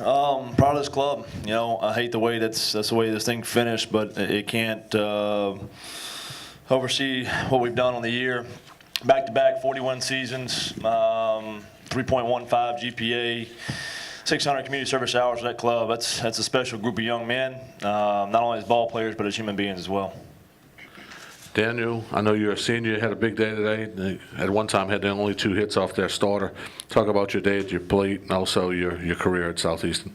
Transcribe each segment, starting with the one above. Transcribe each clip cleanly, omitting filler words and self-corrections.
Proud of this club. You know, I hate the way that's the way this thing finished, but it can't oversee what we've done on the year. Back-to-back 41 seasons, 3.15 GPA, 600 community service hours for that club. That's a special group of young men, not only as ball players, but as human beings as well. Daniel, I know you're a senior. You had a big day today. At one time, had only 2 hits off their starter. Talk about your day at your plate and also your career at Southeastern.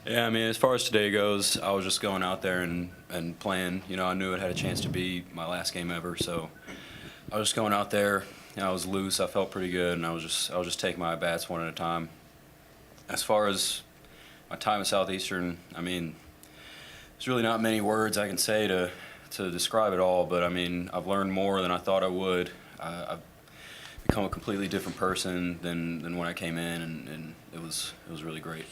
Yeah, I mean, as far as today goes, I was just going out there and playing. You know, I knew it had a chance to be my last game ever, so I was just going out there. You know, I was loose. I felt pretty good, and I was just taking my at-bats one at a time. As far as my time at Southeastern, I mean, there's really not many words I can say to describe it all, but I mean, I've learned more than I thought I would. I've become a completely different person than when I came in, and it was really great.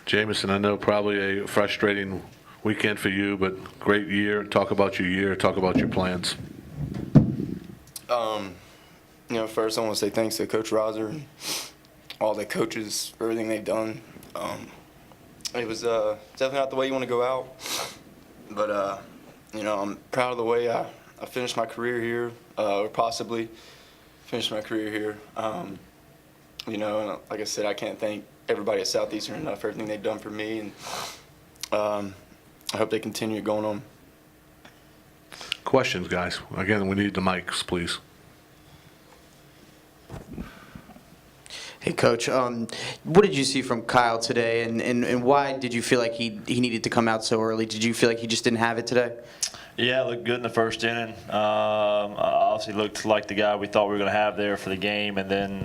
Jameson, I know probably a frustrating weekend for you, but great year. Talk about your year. Talk about your plans. You know, first I want to say thanks to Coach Roser and all the coaches for everything they've done. It was definitely not the way you want to go out, but you know, I'm proud of the way I finished my career here, or possibly finished my career here. You know, and like I said, I can't thank everybody at Southeastern enough for everything they've done for me, and I hope they continue going on. Questions, guys. Again, we need the mics, please. Hey, Coach. What did you see from Kyle today, and why did you feel like he needed to come out so early? Did you feel like he just didn't have it today? Yeah, looked good in the first inning. Obviously looked like the guy we thought we were going to have there for the game, and then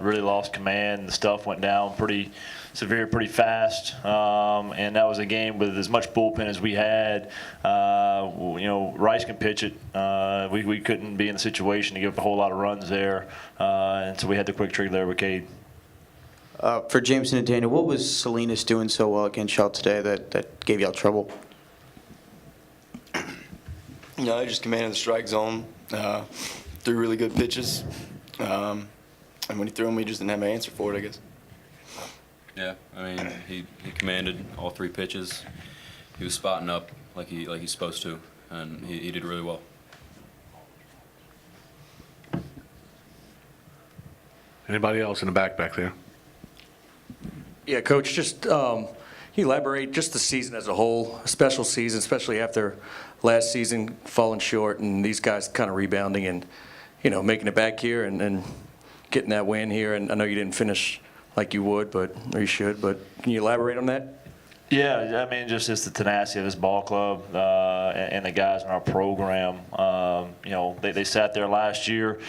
really lost command. The stuff went down pretty severe, pretty fast, and that was a game with as much bullpen as we had. You know, Rice can pitch it. We couldn't be in the situation to give up a whole lot of runs there, and so we had the quick trigger there with Cade. For Jameson and Daniel, what was Salinas doing so well against y'all today that gave y'all trouble? You know, they just commanded the strike zone, threw really good pitches, and when he threw them, we just didn't have an answer for it, I guess. Yeah, I mean, he commanded all 3 pitches. He was spotting up like he's supposed to, and he did really well. Anybody else in the back there? Yeah, Coach, just can you elaborate just the season as a whole, a special season, especially after last season falling short and these guys kind of rebounding and, you know, making it back here and getting that win here. And I know you didn't finish like you would, or you should, but can you elaborate on that? Yeah, I mean, just the tenacity of this ball club and the guys in our program. You know, they sat there last year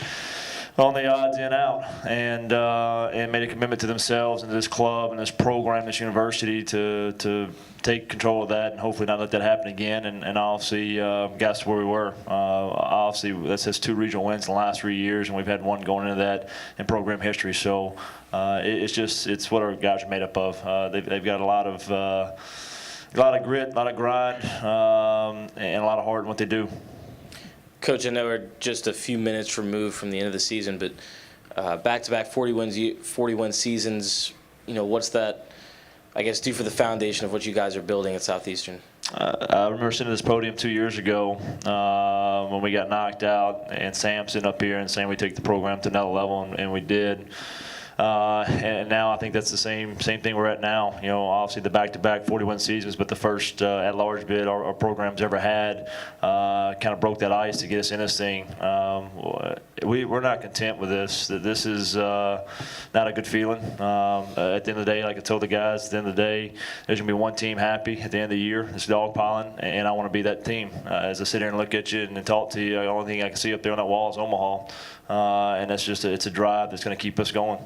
on the odds in out and made a commitment to themselves and to this club and this program, this university to take control of that and hopefully not let that happen again. And obviously got us to where we were. Obviously, that's 2 regional wins in the last 3 years, and we've had 1 going into that in program history. So it's what our guys are made up of. They've got a lot of grit, a lot of grind, and a lot of heart in what they do. Coach, I know we're just a few minutes removed from the end of the season, but back-to-back 41 seasons, you know, what's that, I guess, do for the foundation of what you guys are building at Southeastern? I remember sitting at this podium 2 years ago when we got knocked out, and Sam sitting up here and saying we take the program to another level, and we did. And now I think that's the same thing we're at now. You know, obviously the back-to-back 41 seasons, but the first at-large bid our program's ever had kind of broke that ice to get us in this thing. We're not content with this. This is not a good feeling. At the end of the day, like I told the guys, at the end of the day, there's going to be one team happy at the end of the year. It's dogpiling, and I want to be that team. As I sit here and look at you and talk to you, the only thing I can see up there on that wall is Omaha. And that's just it's a drive that's going to keep us going.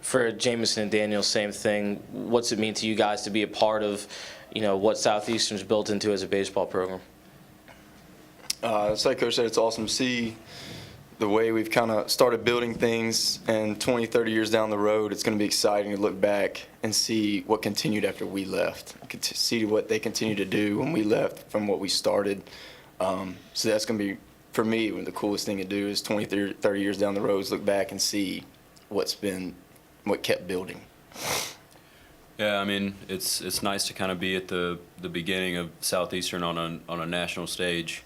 For Jameson and Daniel, same thing. What's it mean to you guys to be a part of, you know, what Southeastern's built into as a baseball program? It's like Coach said, it's awesome to see the way we've kind of started building things, and 20, 30 years down the road, it's going to be exciting to look back and see what continued after we left, see what they continue to do when we left from what we started. So that's going to be, for me, the coolest thing to do is 20, 30 years down the road is look back and see what kept building. Yeah, I mean, it's nice to kind of be at the beginning of Southeastern on a national stage.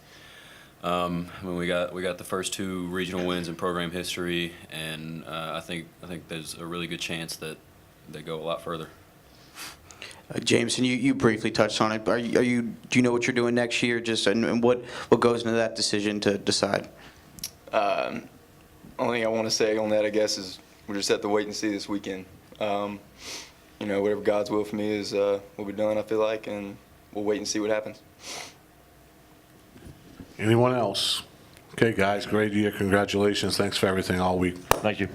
I mean, we got the first 2 regional wins in program history, and I think there's a really good chance that they go a lot further. Jameson, you briefly touched on it. Do you know what you're doing next year? Just and what goes into that decision to decide? Only thing I want to say on that, I guess, is we'll just have to wait and see this weekend. You know, whatever God's will for me is will be done, I feel like, and we'll wait and see what happens. Anyone else? Okay, guys, great year. Congratulations. Thanks for everything all week. Thank you.